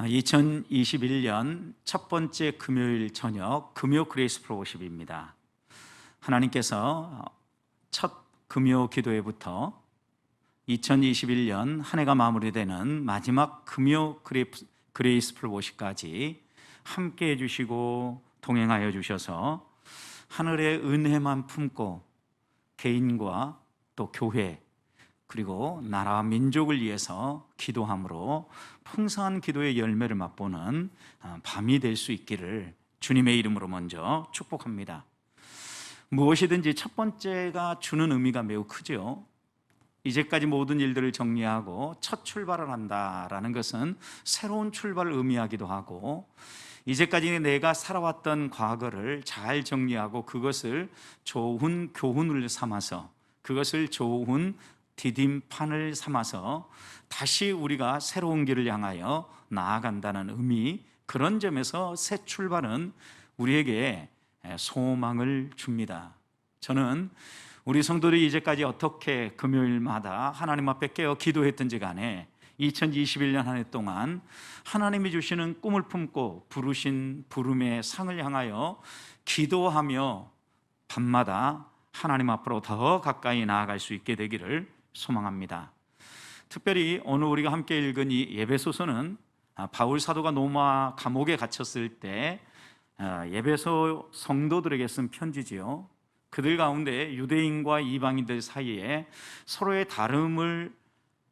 2021년 첫 번째 금요일 저녁 금요 그레이스 프로십입니다. 하나님께서 첫 금요 기도회부터 2021년 한 해가 마무리되는 마지막 금요 그레이스 프로십까지 함께 해주시고 동행하여 주셔서 하늘의 은혜만 품고 개인과 또 교회 그리고 나라와 민족을 위해서 기도함으로 풍성한 기도의 열매를 맛보는 밤이 될 수 있기를 주님의 이름으로 먼저 축복합니다. 무엇이든지 첫 번째가 주는 의미가 매우 크죠. 이제까지 모든 일들을 정리하고 첫 출발을 한다라는 것은 새로운 출발을 의미하기도 하고, 이제까지 내가 살아왔던 과거를 잘 정리하고 그것을 좋은 교훈을 삼아서, 그것을 좋은 디딤판을 삼아서 다시 우리가 새로운 길을 향하여 나아간다는 의미, 그런 점에서 새 출발은 우리에게 소망을 줍니다. 저는 우리 성도들이 이제까지 어떻게 금요일마다 하나님 앞에 깨어 기도했든지 간에 2021년 한 해 동안 하나님이 주시는 꿈을 품고 부르신 부름의 상을 향하여 기도하며 밤마다 하나님 앞으로 더 가까이 나아갈 수 있게 되기를 소망합니다. 특별히 오늘 우리가 함께 읽은 이 에베소서는 바울 사도가 로마 감옥에 갇혔을 때 에베소 성도들에게 쓴 편지지요. 그들 가운데 유대인과 이방인들 사이에 서로의 다름을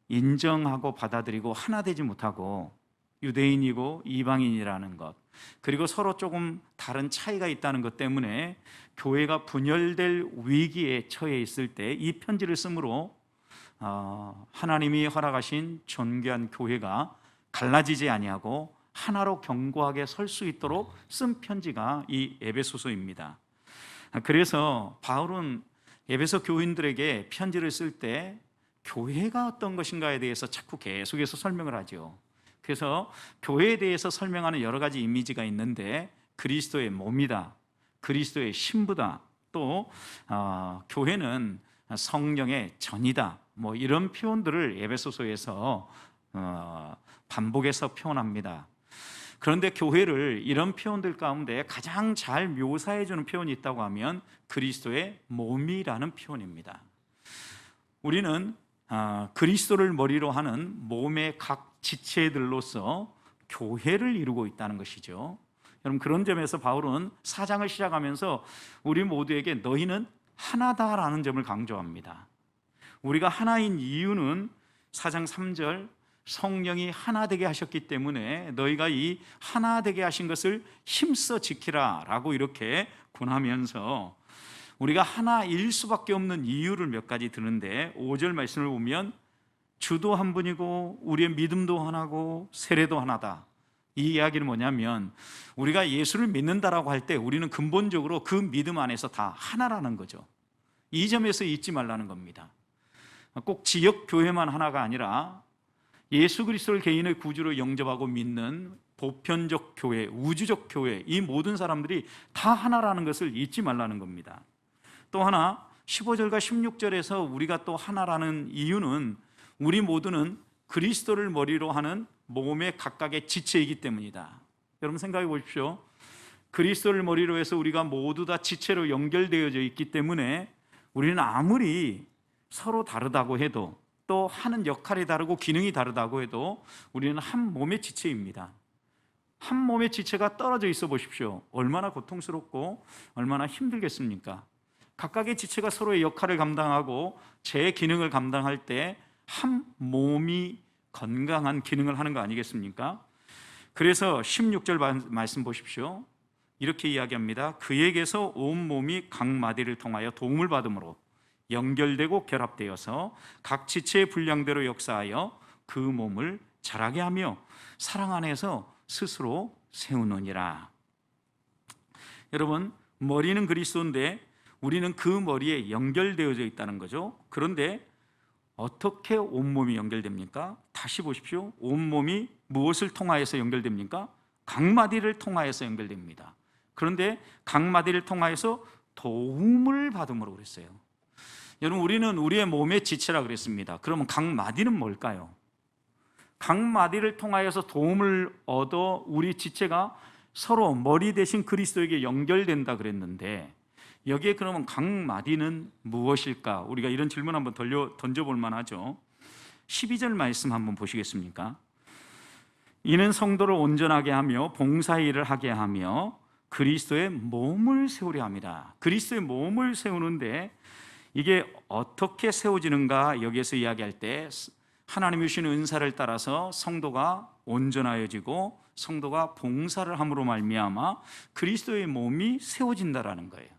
인정하고 받아들이고 하나 되지 못하고 유대인이고 이방인이라는 것, 그리고 서로 조금 다른 차이가 있다는 것 때문에 교회가 분열될 위기에 처해 있을 때 이 편지를 쓰므로 하나님이 허락하신 존귀한 교회가 갈라지지 아니하고 하나로 견고하게 설 수 있도록 쓴 편지가 이 에베소서입니다. 그래서 바울은 에베소 교인들에게 편지를 쓸 때 교회가 어떤 것인가에 대해서 자꾸 계속해서 설명을 하죠. 그래서 교회에 대해서 설명하는 여러 가지 이미지가 있는데, 그리스도의 몸이다, 그리스도의 신부다, 또 교회는 성령의 전이다, 뭐 이런 표현들을 에베소서에서 반복해서 표현합니다. 그런데 교회를 이런 표현들 가운데 가장 잘 묘사해 주는 표현이 있다고 하면 그리스도의 몸이라는 표현입니다. 우리는 그리스도를 머리로 하는 몸의 각 지체들로서 교회를 이루고 있다는 것이죠. 여러분, 그런 점에서 바울은 4장을 시작하면서 우리 모두에게 너희는 하나다라는 점을 강조합니다. 우리가 하나인 이유는 4장 3절 성령이 하나 되게 하셨기 때문에 너희가 이 하나 되게 하신 것을 힘써 지키라 라고 이렇게 권하면서 우리가 하나일 수밖에 없는 이유를 몇 가지 드는데, 5절 말씀을 보면 주도 한 분이고 우리의 믿음도 하나고 세례도 하나다. 이 이야기는 뭐냐면 우리가 예수를 믿는다라고 할 때 우리는 근본적으로 그 믿음 안에서 다 하나라는 거죠. 이 점에서 잊지 말라는 겁니다. 꼭 지역 교회만 하나가 아니라 예수 그리스도를 개인의 구주로 영접하고 믿는 보편적 교회, 우주적 교회, 이 모든 사람들이 다 하나라는 것을 잊지 말라는 겁니다. 또 하나, 15절과 16절에서 우리가 또 하나라는 이유는 우리 모두는 그리스도를 머리로 하는 몸의 각각의 지체이기 때문이다. 여러분 생각해 보십시오. 그리스도를 머리로 해서 우리가 모두 다 지체로 연결되어져 있기 때문에 우리는 아무리 서로 다르다고 해도, 또 하는 역할이 다르고 기능이 다르다고 해도 우리는 한 몸의 지체입니다. 한 몸의 지체가 떨어져 있어 보십시오. 얼마나 고통스럽고 얼마나 힘들겠습니까? 각각의 지체가 서로의 역할을 감당하고 제 기능을 감당할 때 한 몸이 건강한 기능을 하는 거 아니겠습니까? 그래서 16절 말씀 보십시오. 이렇게 이야기합니다. 그에게서 온 몸이 각 마디를 통하여 도움을 받음으로 연결되고 결합되어서 각 지체의 분량대로 역사하여 그 몸을 자라게 하며 사랑 안에서 스스로 세우느니라. 여러분, 머리는 그리스도인데 우리는 그 머리에 연결되어져 있다는 거죠. 그런데 어떻게 온몸이 연결됩니까? 다시 보십시오. 온몸이 무엇을 통하여서 연결됩니까? 각 마디를 통하여서 연결됩니다. 그런데 각 마디를 통하여서 도움을 받음으로 그랬어요. 여러분, 우리는 우리의 몸의 지체라 그랬습니다. 그러면 각 마디는 뭘까요? 각 마디를 통하여서 도움을 얻어 우리 지체가 서로 머리 대신 그리스도에게 연결된다 그랬는데, 여기에 그러면 각 마디는 무엇일까? 우리가 이런 질문 한번 던져볼 만하죠. 12절 말씀 한번 보시겠습니까? 이는 성도를 온전하게 하며 봉사의 일을 하게 하며 그리스도의 몸을 세우려 합니다. 그리스도의 몸을 세우는데 이게 어떻게 세워지는가? 여기에서 이야기할 때 하나님이 주신 은사를 따라서 성도가 온전하여지고 성도가 봉사를 함으로 말미암아 그리스도의 몸이 세워진다라는 거예요.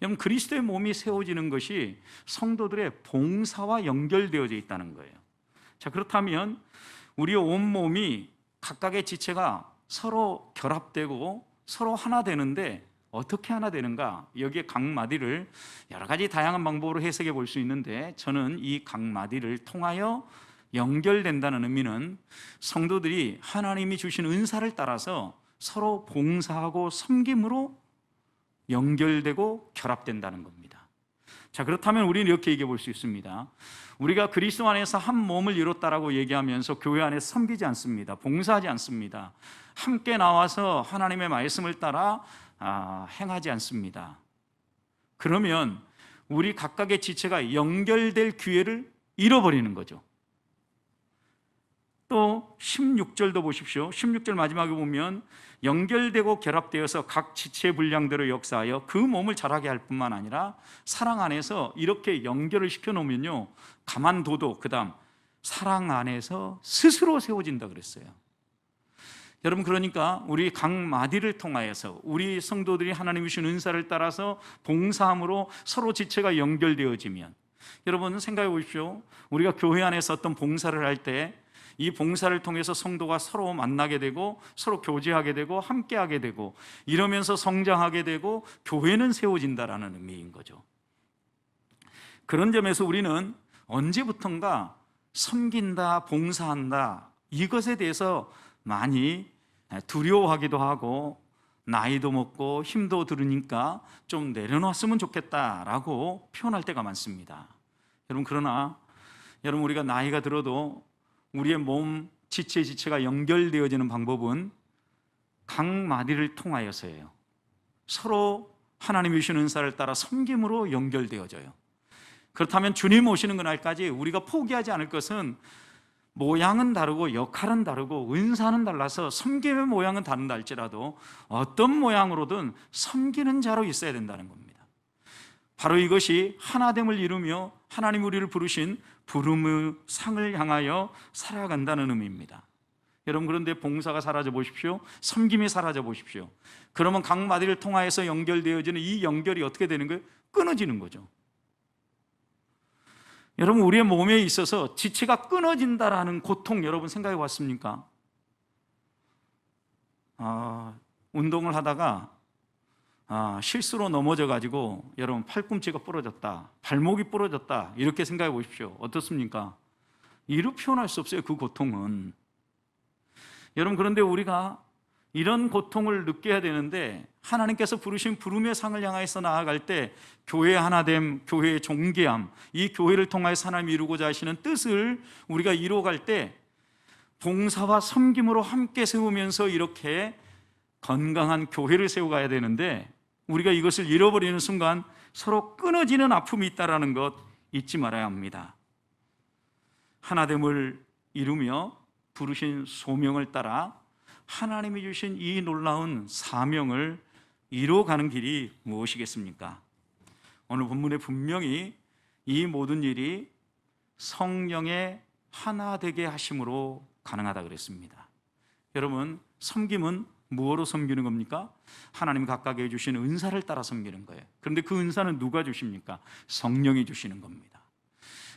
여러분, 그리스도의 몸이 세워지는 것이 성도들의 봉사와 연결되어져 있다는 거예요. 자, 그렇다면 우리의 온몸이 각각의 지체가 서로 결합되고 서로 하나 되는데 어떻게 하나 되는가? 여기에 각 마디를 여러 가지 다양한 방법으로 해석해 볼 수 있는데, 저는 이 각 마디를 통하여 연결된다는 의미는 성도들이 하나님이 주신 은사를 따라서 서로 봉사하고 섬김으로 연결되고 결합된다는 겁니다. 자, 그렇다면 우리는 이렇게 얘기해 볼 수 있습니다. 우리가 그리스도 안에서 한 몸을 이뤘다라고 얘기하면서 교회 안에서 섬기지 않습니다. 봉사하지 않습니다. 함께 나와서 하나님의 말씀을 따라 행하지 않습니다. 그러면 우리 각각의 지체가 연결될 기회를 잃어버리는 거죠. 또 16절도 보십시오. 16절 마지막에 보면 연결되고 결합되어서 각 지체의 분량대로 역사하여 그 몸을 자라게 할 뿐만 아니라 사랑 안에서 이렇게 연결을 시켜놓으면요, 가만둬도 그 다음 사랑 안에서 스스로 세워진다 그랬어요. 여러분, 그러니까 우리 각 마디를 통하여서 우리 성도들이 하나님이 주신 은사를 따라서 봉사함으로 서로 지체가 연결되어지면, 여러분 생각해 보십시오. 우리가 교회 안에서 어떤 봉사를 할 때 이 봉사를 통해서 성도가 서로 만나게 되고 서로 교제하게 되고 함께하게 되고 이러면서 성장하게 되고 교회는 세워진다라는 의미인 거죠. 그런 점에서 우리는 언제부턴가 섬긴다, 봉사한다, 이것에 대해서 많이 두려워하기도 하고 나이도 먹고 힘도 들으니까 좀 내려놨으면 좋겠다라고 표현할 때가 많습니다. 여러분, 그러나 여러분, 우리가 나이가 들어도 우리의 몸 지체가 연결되어지는 방법은 각 마디를 통하여서예요. 서로 하나님이 주신 은사를 따라 섬김으로 연결되어져요. 그렇다면 주님 오시는 그날까지 우리가 포기하지 않을 것은 모양은 다르고 역할은 다르고 은사는 달라서 섬김의 모양은 다른다 할지라도 어떤 모양으로든 섬기는 자로 있어야 된다는 겁니다. 바로 이것이 하나됨을 이루며 하나님 우리를 부르신 부름의 상을 향하여 살아간다는 의미입니다. 여러분, 그런데 봉사가 사라져 보십시오. 섬김이 사라져 보십시오. 그러면 각 마디를 통하여서 연결되어지는 이 연결이 어떻게 되는 거예요? 끊어지는 거죠. 여러분, 우리의 몸에 있어서 지체가 끊어진다라는 고통 여러분 생각해 봤습니까? 운동을 하다가 실수로 넘어져 가지고 여러분 팔꿈치가 부러졌다, 발목이 부러졌다, 이렇게 생각해 보십시오. 어떻습니까? 이루 표현할 수 없어요, 그 고통은. 여러분, 그런데 우리가 이런 고통을 느껴야 되는데 하나님께서 부르신 부름의 상을 향해서 나아갈 때 교회의 하나됨, 교회의 존귀함, 이 교회를 통하여서 하나님이 이루고자 하시는 뜻을 우리가 이루어갈 때 봉사와 섬김으로 함께 세우면서 이렇게 건강한 교회를 세워가야 되는데, 우리가 이것을 잃어버리는 순간 서로 끊어지는 아픔이 있다는 것 잊지 말아야 합니다. 하나됨을 이루며 부르신 소명을 따라 하나님이 주신 이 놀라운 사명을 이루어가는 길이 무엇이겠습니까? 오늘 본문에 분명히 이 모든 일이 성령의 하나 되게 하심으로 가능하다 그랬습니다. 여러분, 섬김은 무엇으로 섬기는 겁니까? 하나님 각각에 주신 은사를 따라 섬기는 거예요. 그런데 그 은사는 누가 주십니까? 성령이 주시는 겁니다.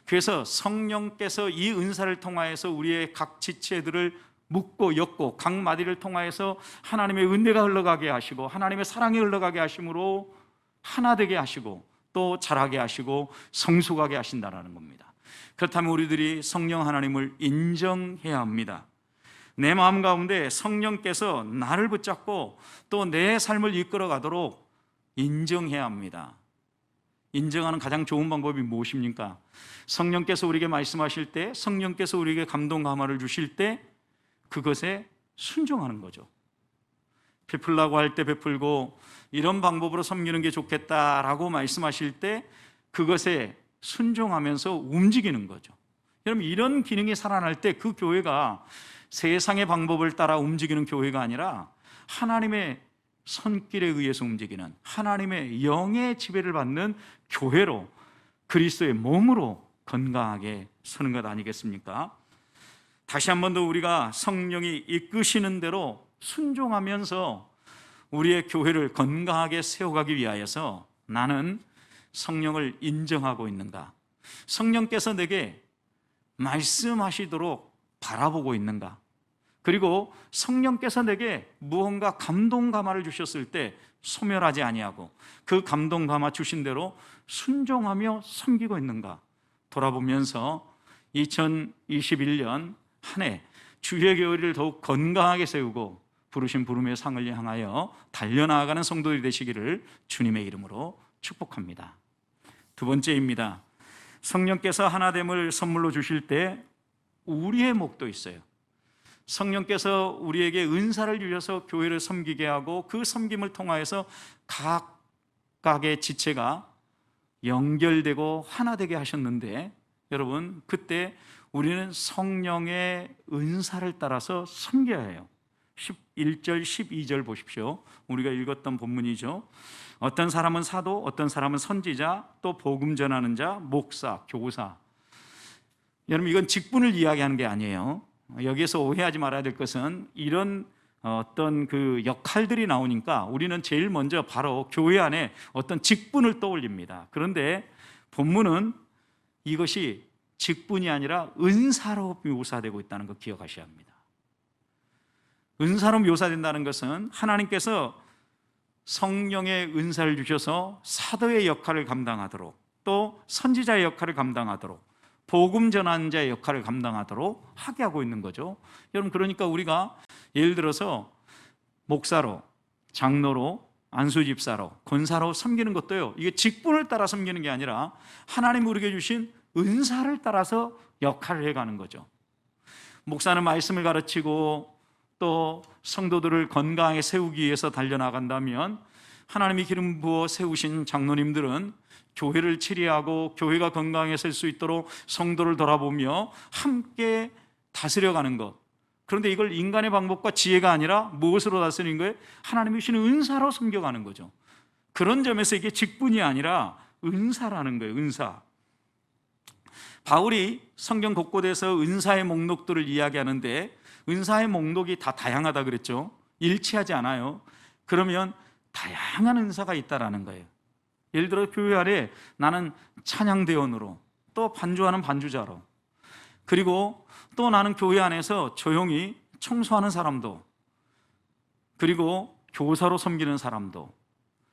그래서 성령께서 이 은사를 통하여서 우리의 각 지체들을 묶고 엮고 각 마디를 통하여서 하나님의 은혜가 흘러가게 하시고 하나님의 사랑이 흘러가게 하심으로 하나 되게 하시고 또 자라게 하시고 성숙하게 하신다는 겁니다. 그렇다면 우리들이 성령 하나님을 인정해야 합니다. 내 마음 가운데 성령께서 나를 붙잡고 또 내 삶을 이끌어 가도록 인정해야 합니다. 인정하는 가장 좋은 방법이 무엇입니까? 성령께서 우리에게 말씀하실 때, 성령께서 우리에게 감동 감화를 주실 때 그것에 순종하는 거죠. 베풀라고 할 때 베풀고 이런 방법으로 섬기는 게 좋겠다라고 말씀하실 때 그것에 순종하면서 움직이는 거죠. 여러분, 이런 기능이 살아날 때 그 교회가 세상의 방법을 따라 움직이는 교회가 아니라 하나님의 손길에 의해서 움직이는, 하나님의 영의 지배를 받는 교회로, 그리스도의 몸으로 건강하게 서는 것 아니겠습니까? 다시 한 번 더 우리가 성령이 이끄시는 대로 순종하면서 우리의 교회를 건강하게 세워가기 위하여서 나는 성령을 인정하고 있는가? 성령께서 내게 말씀하시도록 바라보고 있는가? 그리고 성령께서 내게 무언가 감동 감화를 주셨을 때 소멸하지 아니하고 그 감동 감화 주신 대로 순종하며 섬기고 있는가? 돌아보면서 2021년 한 해 주의 교회를 더욱 건강하게 세우고 부르신 부름의 상을 향하여 달려나가는 성도들이 되시기를 주님의 이름으로 축복합니다. 두 번째입니다. 성령께서 하나됨을 선물로 주실 때 우리의 몫도 있어요. 성령께서 우리에게 은사를 주셔서 교회를 섬기게 하고 그 섬김을 통하여서 각각의 지체가 연결되고 하나 되게 하셨는데, 여러분, 그때 우리는 성령의 은사를 따라서 섬겨야 해요. 11절, 12절 보십시오. 우리가 읽었던 본문이죠. 어떤 사람은 사도, 어떤 사람은 선지자, 또 복음 전하는 자, 목사, 교사. 여러분, 이건 직분을 이야기하는 게 아니에요. 여기에서 오해하지 말아야 될 것은 이런 어떤 그 역할들이 나오니까 우리는 제일 먼저 바로 교회 안에 어떤 직분을 떠올립니다. 그런데 본문은 이것이 직분이 아니라 은사로 묘사되고 있다는 거 기억하셔야 합니다. 은사로 묘사된다는 것은 하나님께서 성령의 은사를 주셔서 사도의 역할을 감당하도록, 또 선지자의 역할을 감당하도록, 복음 전환자의 역할을 감당하도록 하게 하고 있는 거죠. 여러분, 그러니까 우리가 예를 들어서 목사로, 장로로, 안수집사로, 권사로 섬기는 것도요, 이게 직분을 따라 섬기는 게 아니라 하나님 우리에게 주신 은사를 따라서 역할을 해가는 거죠. 목사는 말씀을 가르치고 또 성도들을 건강하게 세우기 위해서 달려나간다면, 하나님이 기름 부어 세우신 장로님들은 교회를 치리하고 교회가 건강하게 설 수 있도록 성도를 돌아보며 함께 다스려가는 것. 그런데 이걸 인간의 방법과 지혜가 아니라 무엇으로 다스리는 거예요? 하나님이 주시는 은사로 섬겨가는 거죠. 그런 점에서 이게 직분이 아니라 은사라는 거예요. 은사. 바울이 성경 곳곳에서 은사의 목록들을 이야기하는데 은사의 목록이 다 다양하다 그랬죠. 일치하지 않아요. 그러면 다양한 은사가 있다라는 거예요. 예를 들어 교회 안에 나는 찬양대원으로, 또 반주하는 반주자로, 그리고 또 나는 교회 안에서 조용히 청소하는 사람도, 그리고 교사로 섬기는 사람도,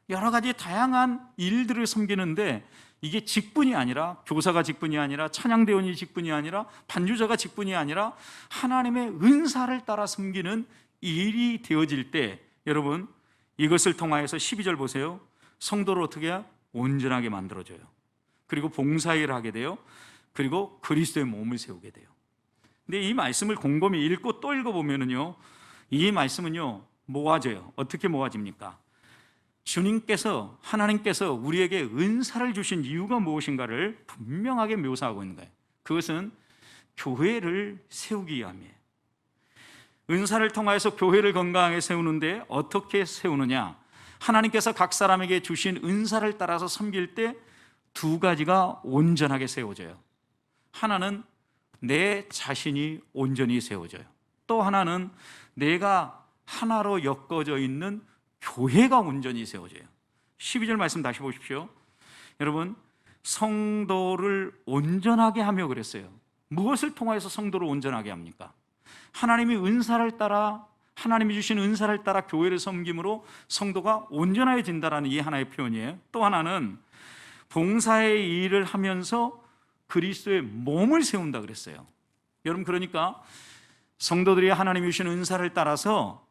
여러 가지 다양한 일들을 섬기는데 이게 직분이 아니라, 교사가 직분이 아니라, 찬양대원이 직분이 아니라, 반주자가 직분이 아니라 하나님의 은사를 따라 섬기는 일이 되어질 때, 여러분, 이것을 통하여서 12절 보세요. 성도를 어떻게 해야? 온전하게 만들어줘요. 그리고 봉사일을 하게 돼요. 그리고 그리스도의 몸을 세우게 돼요. 근데 이 말씀을 곰곰이 읽고 또 읽어보면요, 이 말씀은요 모아져요. 어떻게 모아집니까? 주님께서, 하나님께서 우리에게 은사를 주신 이유가 무엇인가를 분명하게 묘사하고 있는 거예요. 그것은 교회를 세우기 위함이에요. 은사를 통하여서 교회를 건강하게 세우는데 어떻게 세우느냐? 하나님께서 각 사람에게 주신 은사를 따라서 섬길 때 두 가지가 온전하게 세워져요. 하나는 내 자신이 온전히 세워져요. 또 하나는 내가 하나로 엮어져 있는 교회가 온전히 세워져요. 12절 말씀 다시 보십시오. 여러분, 성도를 온전하게 하며 그랬어요. 무엇을 통해서 성도를 온전하게 합니까? 하나님이 은사를 따라, 하나님이 주신 은사를 따라 교회를 섬김으로 성도가 온전해진다라는 이 하나의 표현이에요. 또 하나는 봉사의 일을 하면서 그리스도의 몸을 세운다 그랬어요. 여러분, 그러니까 성도들이 하나님이 주신 은사를 따라서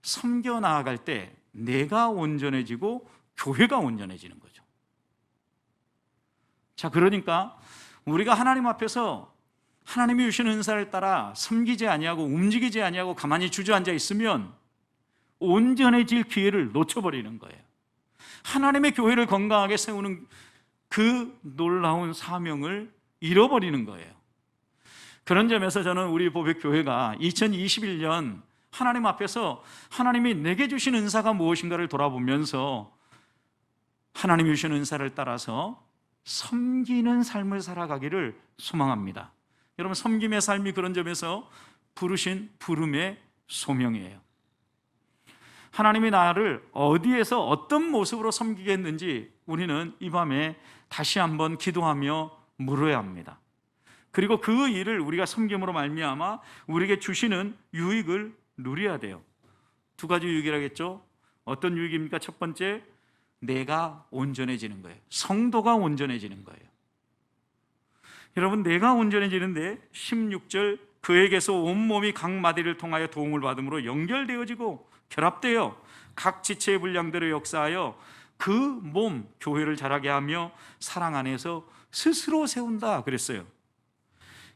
섬겨 나아갈 때 내가 온전해지고 교회가 온전해지는 거죠. 자, 그러니까 우리가 하나님 앞에서 하나님이 주신 은사를 따라 섬기지 아니하고 움직이지 아니하고 가만히 주저앉아 있으면 온전해질 기회를 놓쳐버리는 거예요. 하나님의 교회를 건강하게 세우는 그 놀라운 사명을 잃어버리는 거예요. 그런 점에서 저는 우리 보백교회가 2021년 하나님 앞에서 하나님이 내게 주신 은사가 무엇인가를 돌아보면서 하나님이 주신 은사를 따라서 섬기는 삶을 살아가기를 소망합니다. 여러분, 섬김의 삶이 그런 점에서 부르신 부름의 소명이에요. 하나님이 나를 어디에서 어떤 모습으로 섬기겠는지 우리는 이 밤에 다시 한번 기도하며 물어야 합니다. 그리고 그 일을 우리가 섬김으로 말미암아 우리에게 주시는 유익을 누려야 돼요. 두 가지 유익이라겠죠. 어떤 유익입니까? 첫 번째, 내가 온전해지는 거예요. 성도가 온전해지는 거예요. 여러분, 내가 온전해지는데 16절, 그에게서 온몸이 각 마디를 통하여 도움을 받음으로 연결되어지고 결합되어 각 지체의 분량대로 역사하여 그 몸, 교회를 자라게 하며 사랑 안에서 스스로 세운다 그랬어요.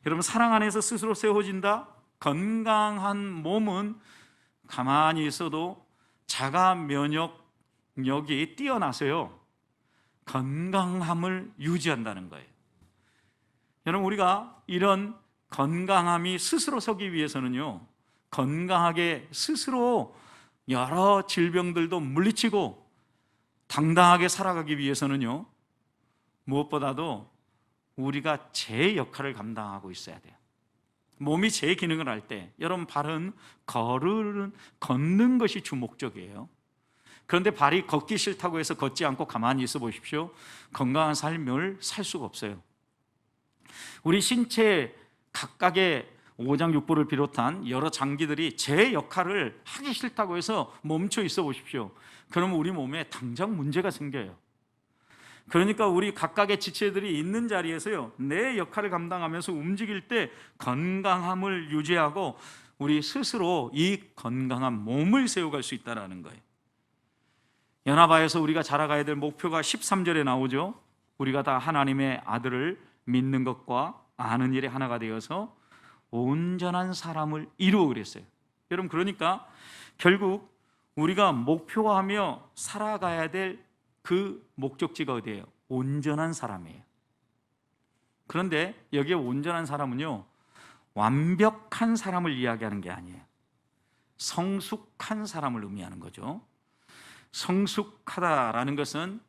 여러분, 사랑 안에서 스스로 세워진다. 건강한 몸은 가만히 있어도 자가 면역력이 뛰어나서요, 건강함을 유지한다는 거예요. 여러분, 우리가 이런 건강함이 스스로 서기 위해서는요, 건강하게 스스로 여러 질병들도 물리치고 당당하게 살아가기 위해서는요, 무엇보다도 우리가 제 역할을 감당하고 있어야 돼요. 몸이 제 기능을 할 때, 여러분, 발은 걷는 것이 주목적이에요. 그런데 발이 걷기 싫다고 해서 걷지 않고 가만히 있어 보십시오. 건강한 삶을 살 수가 없어요. 우리 신체 각각의 오장육부를 비롯한 여러 장기들이 제 역할을 하기 싫다고 해서 멈춰 있어 보십시오. 그러면 우리 몸에 당장 문제가 생겨요. 그러니까 우리 각각의 지체들이 있는 자리에서요, 내 역할을 감당하면서 움직일 때 건강함을 유지하고 우리 스스로 이 건강한 몸을 세워갈 수 있다는 거예요. 연합하여서 우리가 자라가야 될 목표가 13절에 나오죠. 우리가 다 하나님의 아들을 믿는 것과 아는 일에 하나가 되어서 온전한 사람을 이루어 그랬어요. 여러분, 그러니까 결국 우리가 목표하며 살아가야 될 그 목적지가 어디예요? 온전한 사람이에요. 그런데 여기에 온전한 사람은요, 완벽한 사람을 이야기하는 게 아니에요. 성숙한 사람을 의미하는 거죠. 성숙하다라는 것은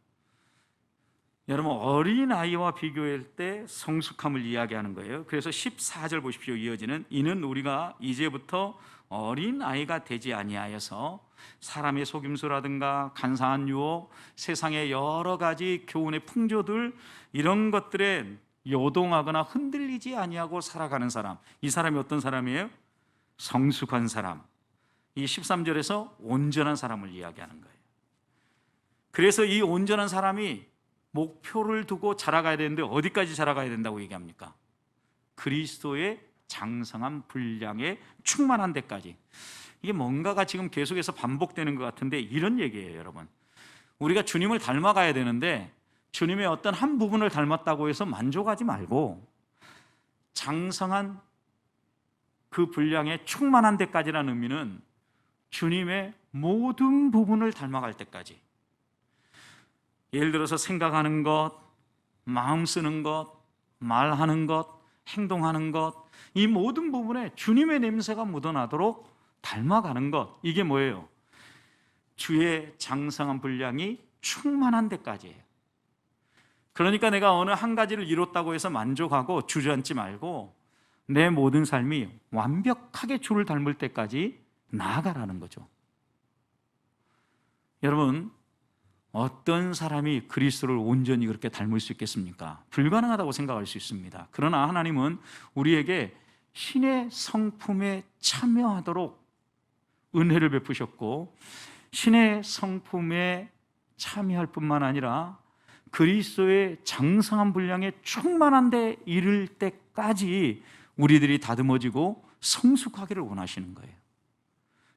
여러분, 어린아이와 비교할 때 성숙함을 이야기하는 거예요. 그래서 14절 보십시오. 이어지는, 이는 우리가 이제부터 어린아이가 되지 아니하여서 사람의 속임수라든가 간사한 유혹, 세상의 여러 가지 교훈의 풍조들, 이런 것들에 요동하거나 흔들리지 아니하고 살아가는 사람. 이 사람이 어떤 사람이에요? 성숙한 사람. 이 13절에서 온전한 사람을 이야기하는 거예요. 그래서 이 온전한 사람이 목표를 두고 자라가야 되는데 어디까지 자라가야 된다고 얘기합니까? 그리스도의 장성한 분량에 충만한 데까지. 이게 뭔가가 지금 계속해서 반복되는 것 같은데 이런 얘기예요, 여러분. 우리가 주님을 닮아가야 되는데 주님의 어떤 한 부분을 닮았다고 해서 만족하지 말고 장성한 그 분량에 충만한 데까지라는 의미는 주님의 모든 부분을 닮아갈 때까지. 예를 들어서 생각하는 것, 마음 쓰는 것, 말하는 것, 행동하는 것, 이 모든 부분에 주님의 냄새가 묻어나도록 닮아가는 것. 이게 뭐예요? 주의 장성한 분량이 충만한 데까지예요. 그러니까 내가 어느 한 가지를 이뤘다고 해서 만족하고 주저앉지 말고 내 모든 삶이 완벽하게 주를 닮을 때까지 나아가라는 거죠. 여러분, 어떤 사람이 그리스도를 온전히 그렇게 닮을 수 있겠습니까? 불가능하다고 생각할 수 있습니다. 그러나 하나님은 우리에게 신의 성품에 참여하도록 은혜를 베푸셨고, 신의 성품에 참여할 뿐만 아니라 그리스도의 장성한 분량에 충만한 데 이를 때까지 우리들이 다듬어지고 성숙하기를 원하시는 거예요.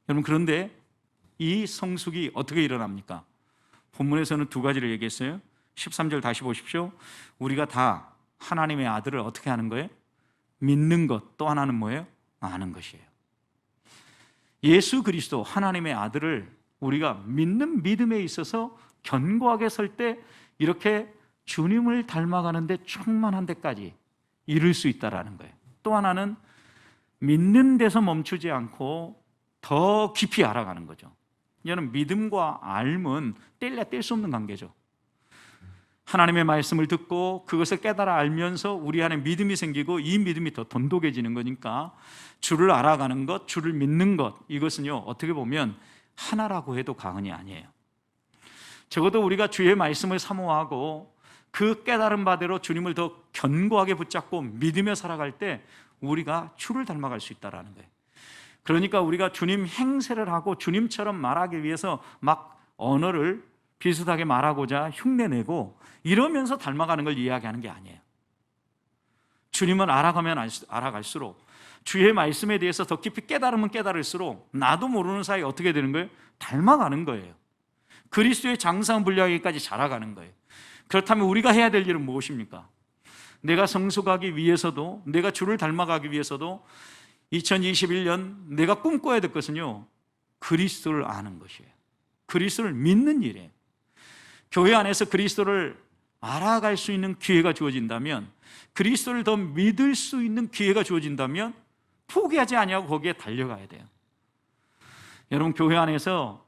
여러분, 그런데 이 성숙이 어떻게 일어납니까? 본문에서는 두 가지를 얘기했어요. 13절 다시 보십시오. 우리가 다 하나님의 아들을 어떻게 하는 거예요? 믿는 것. 또 하나는 뭐예요? 아는 것이에요. 예수 그리스도 하나님의 아들을 우리가 믿는 믿음에 있어서 견고하게 설 때 이렇게 주님을 닮아가는데 충만한 데까지 이룰 수 있다라는 거예요. 또 하나는 믿는 데서 멈추지 않고 더 깊이 알아가는 거죠. 이는 믿음과 알은 뗄래야 뗄 수 없는 관계죠. 하나님의 말씀을 듣고 그것을 깨달아 알면서 우리 안에 믿음이 생기고 이 믿음이 더 돈독해지는 거니까 주를 알아가는 것, 주를 믿는 것, 이것은요 어떻게 보면 하나라고 해도 과언이 아니에요. 적어도 우리가 주의 말씀을 사모하고 그 깨달은 바대로 주님을 더 견고하게 붙잡고 믿으며 살아갈 때 우리가 주를 닮아갈 수 있다는 거예요. 그러니까 우리가 주님 행세를 하고 주님처럼 말하기 위해서 막 언어를 비슷하게 말하고자 흉내내고 이러면서 닮아가는 걸 이야기하는 게 아니에요. 주님을 알아가면 알아갈수록 주의 말씀에 대해서 더 깊이 깨달으면 깨달을수록 나도 모르는 사이에 어떻게 되는 거예요? 닮아가는 거예요. 그리스도의 장성 분량에까지 자라가는 거예요. 그렇다면 우리가 해야 될 일은 무엇입니까? 내가 성숙하기 위해서도, 내가 주를 닮아가기 위해서도 2021년 내가 꿈꿔야 될 것은요 그리스도를 아는 것이에요. 그리스도를 믿는 일이에요. 교회 안에서 그리스도를 알아갈 수 있는 기회가 주어진다면, 그리스도를 더 믿을 수 있는 기회가 주어진다면 포기하지 아니하고 거기에 달려가야 돼요. 여러분, 교회 안에서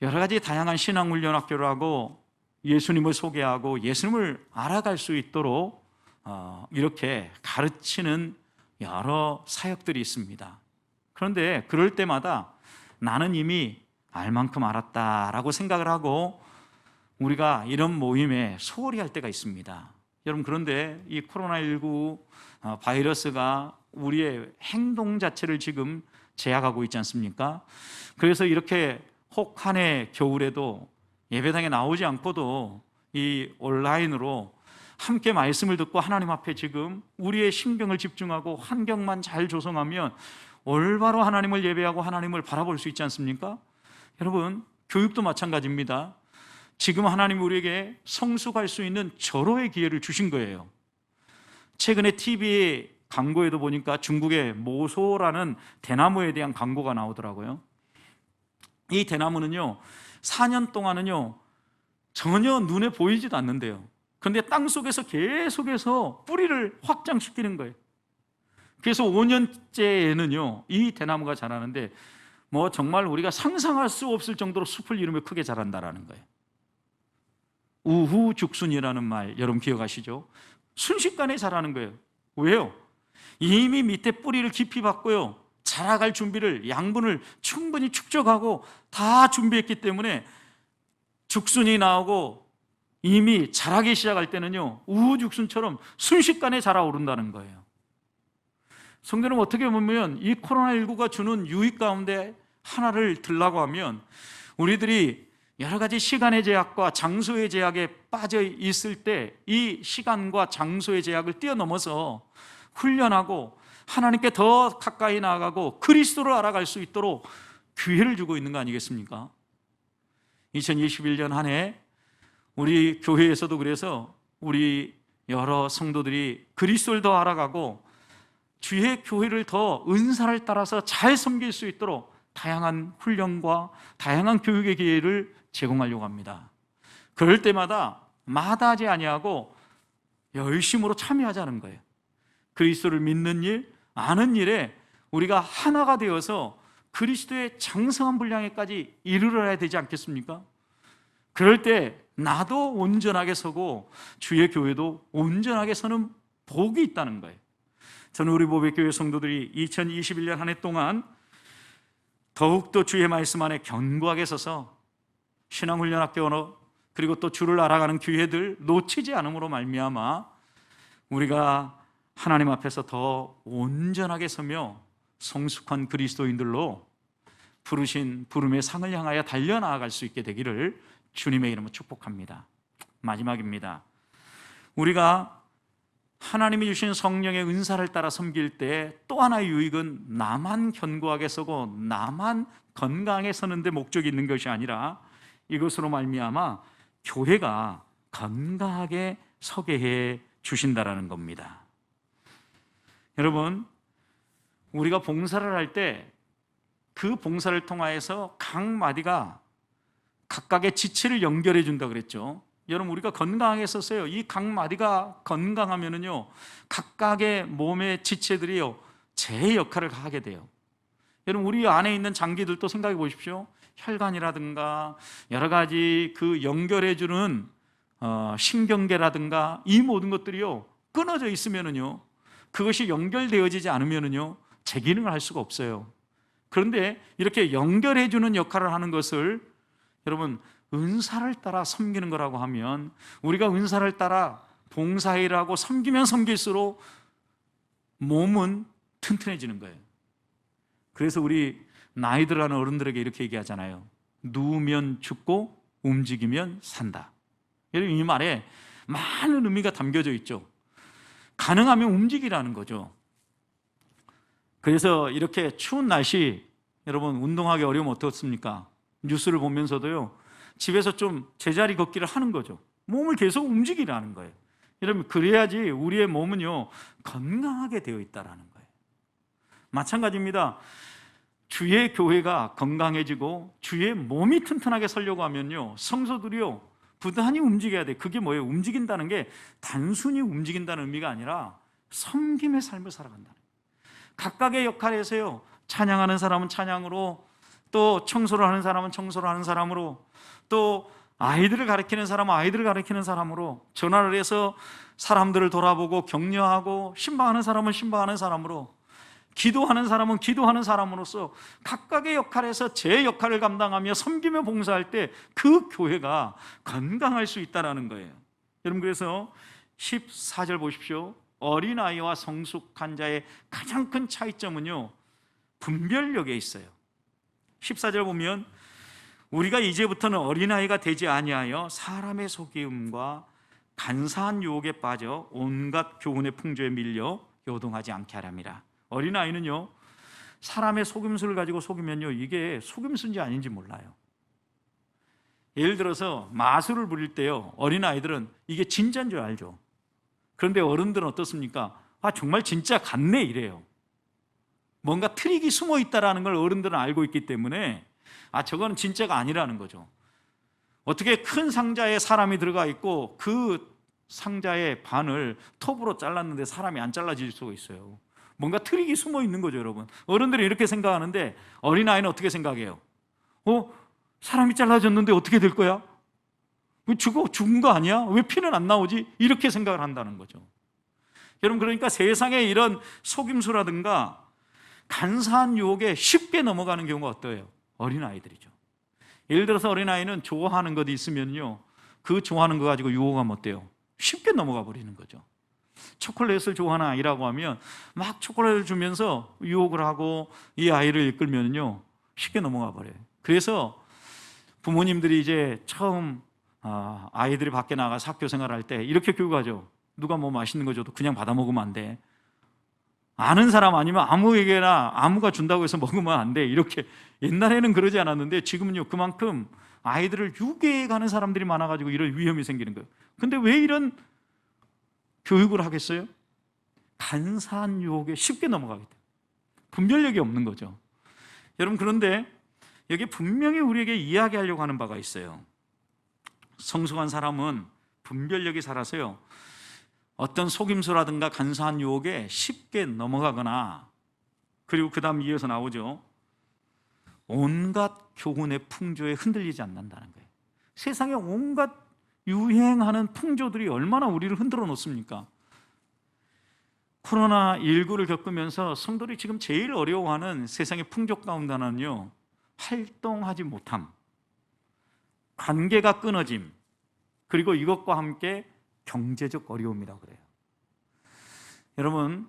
여러 가지 다양한 신앙훈련학교를 하고 예수님을 소개하고 예수님을 알아갈 수 있도록 이렇게 가르치는 여러 사역들이 있습니다. 그런데 그럴 때마다 나는 이미 알 만큼 알았다라고 생각을 하고 우리가 이런 모임에 소홀히 할 때가 있습니다. 여러분, 그런데 이 코로나19 바이러스가 우리의 행동 자체를 지금 제약하고 있지 않습니까? 그래서 이렇게 혹 한 해 겨울에도 예배당에 나오지 않고도 이 온라인으로 함께 말씀을 듣고 하나님 앞에 지금 우리의 신경을 집중하고 환경만 잘 조성하면 올바로 하나님을 예배하고 하나님을 바라볼 수 있지 않습니까? 여러분, 교육도 마찬가지입니다. 지금 하나님이 우리에게 성숙할 수 있는 절호의 기회를 주신 거예요. 최근에 TV 광고에도 보니까 중국의 모소라는 대나무에 대한 광고가 나오더라고요. 이 대나무는요 4년 동안은요 전혀 눈에 보이지도 않는데요. 그런데 땅속에서 계속해서 뿌리를 확장시키는 거예요. 그래서 5년째에는요 이 대나무가 자라는데 뭐 정말 우리가 상상할 수 없을 정도로 숲을 이루며 크게 자란다라는 거예요. 우후죽순이라는 말 여러분 기억하시죠? 순식간에 자라는 거예요. 왜요? 이미 밑에 뿌리를 깊이 받고요 자라갈 준비를, 양분을 충분히 축적하고 다 준비했기 때문에 죽순이 나오고 이미 자라기 시작할 때는요 우후죽순처럼 순식간에 자라오른다는 거예요. 성도 여러분, 어떻게 보면 이 코로나19가 주는 유익 가운데 하나를 들라고 하면 우리들이 여러 가지 시간의 제약과 장소의 제약에 빠져 있을 때 이 시간과 장소의 제약을 뛰어넘어서 훈련하고 하나님께 더 가까이 나아가고 그리스도를 알아갈 수 있도록 기회를 주고 있는 거 아니겠습니까? 2021년 한 해 우리 교회에서도 그래서 우리 여러 성도들이 그리스도를 더 알아가고 주의 교회를 더 은사를 따라서 잘 섬길 수 있도록 다양한 훈련과 다양한 교육의 기회를 제공하려고 합니다. 그럴 때마다 마다하지 아니하고 열심으로 참여하자는 거예요. 그리스도를 믿는 일, 아는 일에 우리가 하나가 되어서 그리스도의 장성한 분량에까지 이르러야 되지 않겠습니까? 그럴 때 나도 온전하게 서고 주의 교회도 온전하게 서는 복이 있다는 거예요. 저는 우리 보배교회 성도들이 2021년 한 해 동안 더욱더 주의 말씀 안에 견고하게 서서 신앙훈련학교 그리고 또 주를 알아가는 기회들 놓치지 않음으로 말미암아 우리가 하나님 앞에서 더 온전하게 서며 성숙한 그리스도인들로 부르신 부름의 상을 향하여 달려나아갈 수 있게 되기를 주님의 이름으로 축복합니다. 마지막입니다. 우리가 하나님이 주신 성령의 은사를 따라 섬길 때 또 하나의 유익은 나만 견고하게 서고 나만 건강하게 서는 데 목적이 있는 것이 아니라 이것으로 말미암아 교회가 건강하게 서게 해 주신다라는 겁니다. 여러분, 우리가 봉사를 할 때 그 봉사를 통하여서 각 마디가 각각의 지체를 연결해 준다 그랬죠. 여러분, 우리가 건강하게 썼어요. 이 각 마디가 건강하면은요, 각각의 몸의 지체들이요, 제 역할을 하게 돼요. 여러분, 우리 안에 있는 장기들도 생각해 보십시오. 혈관이라든가 여러 가지 그 연결해 주는 신경계라든가 이 모든 것들이요, 끊어져 있으면은요, 그것이 연결되어지지 않으면은요, 제 기능을 할 수가 없어요. 그런데 이렇게 연결해 주는 역할을 하는 것을 여러분, 은사를 따라 섬기는 거라고 하면, 우리가 은사를 따라 봉사일을 하고 섬기면 섬길수록 몸은 튼튼해지는 거예요. 그래서 우리 나이 들어가는 어른들에게 이렇게 얘기하잖아요. 누우면 죽고 움직이면 산다. 여러분, 이 말에 많은 의미가 담겨져 있죠. 가능하면 움직이라는 거죠. 그래서 이렇게 추운 날씨, 여러분 운동하기 어려우면 어떻습니까? 뉴스를 보면서도요, 집에서 좀 제자리 걷기를 하는 거죠. 몸을 계속 움직이라는 거예요. 여러분, 그래야지 우리의 몸은요, 건강하게 되어 있다라는 거예요. 마찬가지입니다. 주의 교회가 건강해지고 주의 몸이 튼튼하게 서려고 하면요, 성도들이요, 부단히 움직여야 돼. 그게 뭐예요? 움직인다는 게 단순히 움직인다는 의미가 아니라 섬김의 삶을 살아간다는 거예요. 각각의 역할에서요, 찬양하는 사람은 찬양으로, 또 청소를 하는 사람은 청소를 하는 사람으로, 또 아이들을 가르치는 사람은 아이들을 가르치는 사람으로, 전화를 해서 사람들을 돌아보고 격려하고, 신방하는 사람은 신방하는 사람으로, 기도하는 사람은 기도하는 사람으로서 각각의 역할에서 제 역할을 감당하며 섬기며 봉사할 때 그 교회가 건강할 수 있다는 거예요. 여러분, 그래서 14절 보십시오. 어린아이와 성숙한 자의 가장 큰 차이점은요, 분별력에 있어요. 14절 보면, 우리가 이제부터는 어린아이가 되지 아니하여 사람의 속임과 간사한 유혹에 빠져 온갖 교훈의 풍조에 밀려 요동하지 않게 하랍니다. 어린아이는요, 사람의 속임수를 가지고 속이면요, 이게 속임수인지 아닌지 몰라요. 예를 들어서 마술을 부릴 때요, 어린아이들은 이게 진짜인 줄 알죠. 그런데 어른들은 어떻습니까? 아, 정말 진짜 같네 이래요. 뭔가 트릭이 숨어 있다는 걸 어른들은 알고 있기 때문에, 아, 저거는 진짜가 아니라는 거죠. 어떻게 큰 상자에 사람이 들어가 있고 그 상자의 반을 톱으로 잘랐는데 사람이 안 잘라질 수가 있어요. 뭔가 트릭이 숨어 있는 거죠, 여러분. 어른들이 이렇게 생각하는데 어린아이는 어떻게 생각해요? 사람이 잘라졌는데 어떻게 될 거야? 죽은 거 아니야? 왜 피는 안 나오지? 이렇게 생각을 한다는 거죠. 여러분, 그러니까 세상에 이런 속임수라든가 간사한 유혹에 쉽게 넘어가는 경우가 어때요? 어린아이들이죠. 예를 들어서 어린아이는 좋아하는 것이 있으면요, 그 좋아하는 거 가지고 유혹하면 어때요? 쉽게 넘어가 버리는 거죠. 초콜릿을 좋아하는 아이라고 하면 막 초콜릿을 주면서 유혹을 하고 이 아이를 이끌면요, 쉽게 넘어가 버려요. 그래서 부모님들이 이제 처음 아이들이 밖에 나가서 학교 생활할 때 이렇게 교육하죠. 누가 뭐 맛있는 거 줘도 그냥 받아 먹으면 안 돼. 아는 사람 아니면 아무에게나 아무가 준다고 해서 먹으면 안 돼. 이렇게 옛날에는 그러지 않았는데 지금은요, 그만큼 아이들을 유괴해 가는 사람들이 많아가지고 이런 위험이 생기는 거예요. 근데 왜 이런 교육을 하겠어요? 간사한 유혹에 쉽게 넘어가게 돼요. 분별력이 없는 거죠. 여러분, 그런데 여기 분명히 우리에게 이야기하려고 하는 바가 있어요. 성숙한 사람은 분별력이 살아서요, 어떤 속임수라든가 간사한 유혹에 쉽게 넘어가거나, 그리고 그 다음 이어서 나오죠, 온갖 교훈의 풍조에 흔들리지 않는다는 거예요. 세상에 온갖 유행하는 풍조들이 얼마나 우리를 흔들어 놓습니까? 코로나19를 겪으면서 성도들이 지금 제일 어려워하는 세상의 풍조 가운데 하나는요, 활동하지 못함, 관계가 끊어짐, 그리고 이것과 함께 경제적 어려움이라고 그래요. 여러분,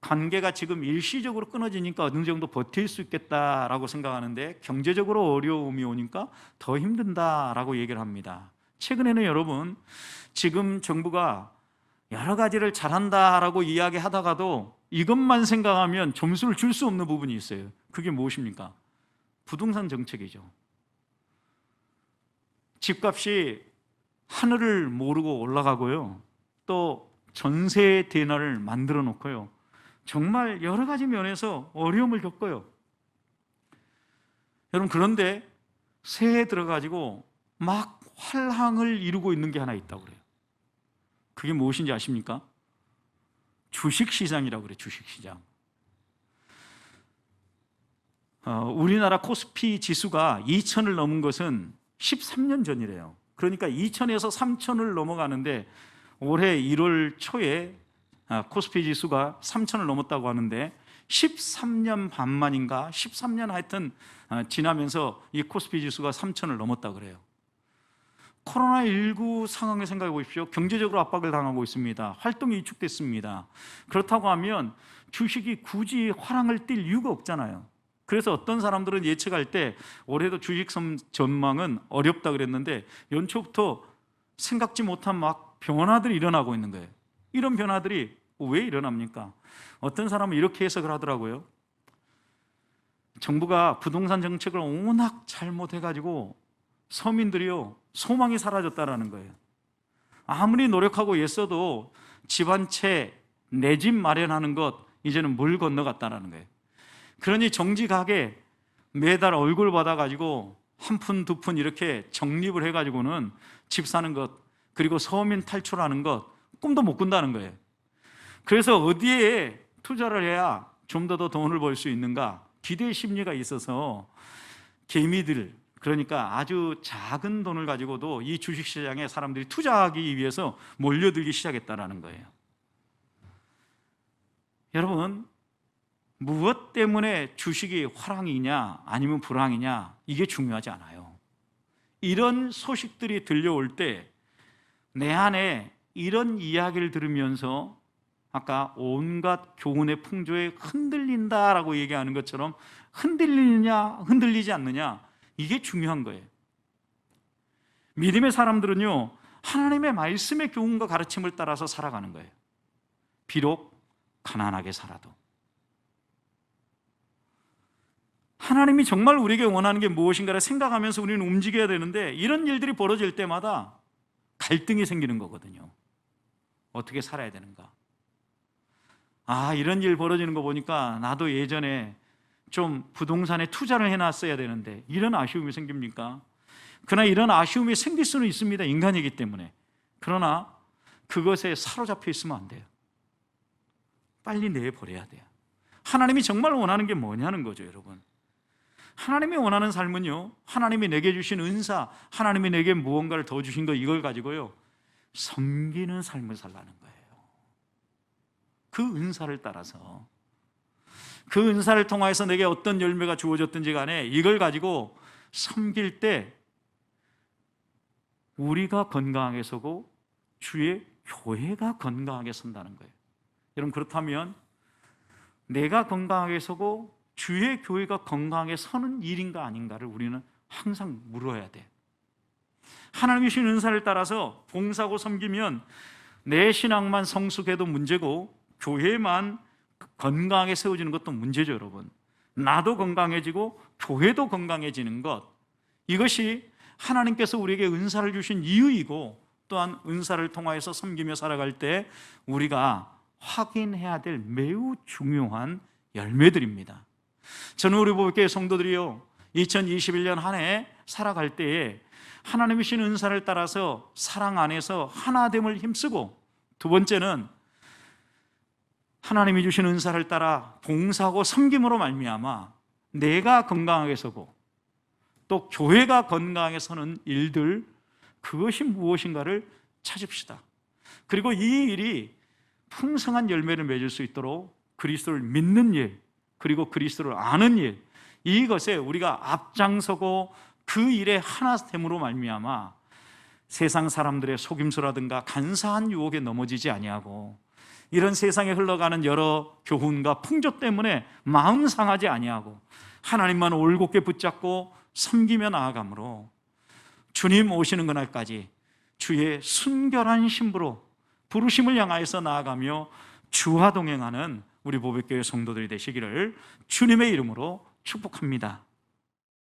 관계가 지금 일시적으로 끊어지니까 어느 정도 버틸 수 있겠다라고 생각하는데 경제적으로 어려움이 오니까 더 힘든다라고 얘기를 합니다. 최근에는 여러분, 지금 정부가 여러 가지를 잘한다라고 이야기하다가도 이것만 생각하면 점수를 줄 수 없는 부분이 있어요. 그게 무엇입니까? 부동산 정책이죠. 집값이 하늘을 모르고 올라가고요. 또 전세 대난을 만들어 놓고요. 정말 여러 가지 면에서 어려움을 겪어요. 여러분, 그런데 새해 들어가지고 막 활황을 이루고 있는 게 하나 있다고 그래요. 그게 무엇인지 아십니까? 주식시장이라고 그래요. 주식시장. 우리나라 코스피 지수가 2,000을 넘은 것은 13년 전이래요. 그러니까 2,000에서 3,000을 넘어가는데 올해 1월 초에 코스피 지수가 3,000을 넘었다고 하는데 13년 반 만인가 13년 하여튼 지나면서 이 코스피 지수가 3,000을 넘었다고 그래요. 코로나19 상황을 생각해 보십시오. 경제적으로 압박을 당하고 있습니다. 활동이 위축됐습니다. 그렇다고 하면 주식이 굳이 화랑을 띨 이유가 없잖아요. 그래서 어떤 사람들은 예측할 때 올해도 주식 전망은 어렵다 그랬는데 연초부터 생각지 못한 막 변화들이 일어나고 있는 거예요. 이런 변화들이 왜 일어납니까? 어떤 사람은 이렇게 해석을 하더라고요. 정부가 부동산 정책을 워낙 잘못해가지고 서민들이요 소망이 사라졌다라는 거예요. 아무리 노력하고 애써도 집 한 채 내 집 마련하는 것 이제는 물 건너갔다라는 거예요. 그러니 정직하게 매달 얼굴 받아가지고 한 푼 두 푼 이렇게 적립을 해가지고는 집 사는 것 그리고 서민 탈출하는 것 꿈도 못 꾼다는 거예요. 그래서 어디에 투자를 해야 좀 더 돈을 벌 수 있는가 기대 심리가 있어서 개미들 그러니까 아주 작은 돈을 가지고도 이 주식시장에 사람들이 투자하기 위해서 몰려들기 시작했다는 거예요. 여러분, 무엇 때문에 주식이 화랑이냐 아니면 불황이냐 이게 중요하지 않아요. 이런 소식들이 들려올 때 내 안에 이런 이야기를 들으면서 아까 온갖 교훈의 풍조에 흔들린다라고 얘기하는 것처럼 흔들리느냐 흔들리지 않느냐 이게 중요한 거예요. 믿음의 사람들은요 하나님의 말씀의 교훈과 가르침을 따라서 살아가는 거예요. 비록 가난하게 살아도 하나님이 정말 우리에게 원하는 게 무엇인가를 생각하면서 우리는 움직여야 되는데 이런 일들이 벌어질 때마다 갈등이 생기는 거거든요. 어떻게 살아야 되는가? 이런 일 벌어지는 거 보니까 나도 예전에 좀 부동산에 투자를 해놨어야 되는데 이런 아쉬움이 생깁니까? 그러나 이런 아쉬움이 생길 수는 있습니다. 인간이기 때문에. 그러나 그것에 사로잡혀 있으면 안 돼요. 빨리 내버려야 돼요. 하나님이 정말 원하는 게 뭐냐는 거죠, 여러분. 하나님이 원하는 삶은요 하나님이 내게 주신 은사, 하나님이 내게 무언가를 더 주신 거 이걸 가지고요 섬기는 삶을 살라는 거예요. 그 은사를 따라서 그 은사를 통하여서 내게 어떤 열매가 주어졌든지 간에 이걸 가지고 섬길 때 우리가 건강하게 서고 주의 교회가 건강하게 선다는 거예요. 여러분, 그렇다면 내가 건강하게 서고 주의 교회가 건강하게 서는 일인가 아닌가를 우리는 항상 물어야 돼요. 하나님이 주신 은사를 따라서 봉사하고 섬기면 내 신앙만 성숙해도 문제고 교회만 건강하게 세워지는 것도 문제죠, 여러분. 나도 건강해지고 교회도 건강해지는 것, 이것이 하나님께서 우리에게 은사를 주신 이유이고 또한 은사를 통하여서 섬기며 살아갈 때 우리가 확인해야 될 매우 중요한 열매들입니다. 저는 우리 보배교회 성도들이요 2021년 한 해 살아갈 때에 하나님이 주신 은사를 따라서 사랑 안에서 하나됨을 힘쓰고, 두 번째는 하나님이 주신 은사를 따라 봉사하고 섬김으로 말미암아 내가 건강하게 서고 또 교회가 건강하게 서는 일들, 그것이 무엇인가를 찾읍시다. 그리고 이 일이 풍성한 열매를 맺을 수 있도록 그리스도를 믿는 일, 그리고 그리스도를 아는 일, 이것에 우리가 앞장서고 그 일에 하나됨으로 말미암아 세상 사람들의 속임수라든가 간사한 유혹에 넘어지지 아니하고 이런 세상에 흘러가는 여러 교훈과 풍조 때문에 마음 상하지 아니하고 하나님만 올곧게 붙잡고 섬기며 나아가므로 주님 오시는 그날까지 주의 순결한 신부로 부르심을 향하여서 나아가며 주와 동행하는 우리 보배교회 성도들이 되시기를 주님의 이름으로 축복합니다.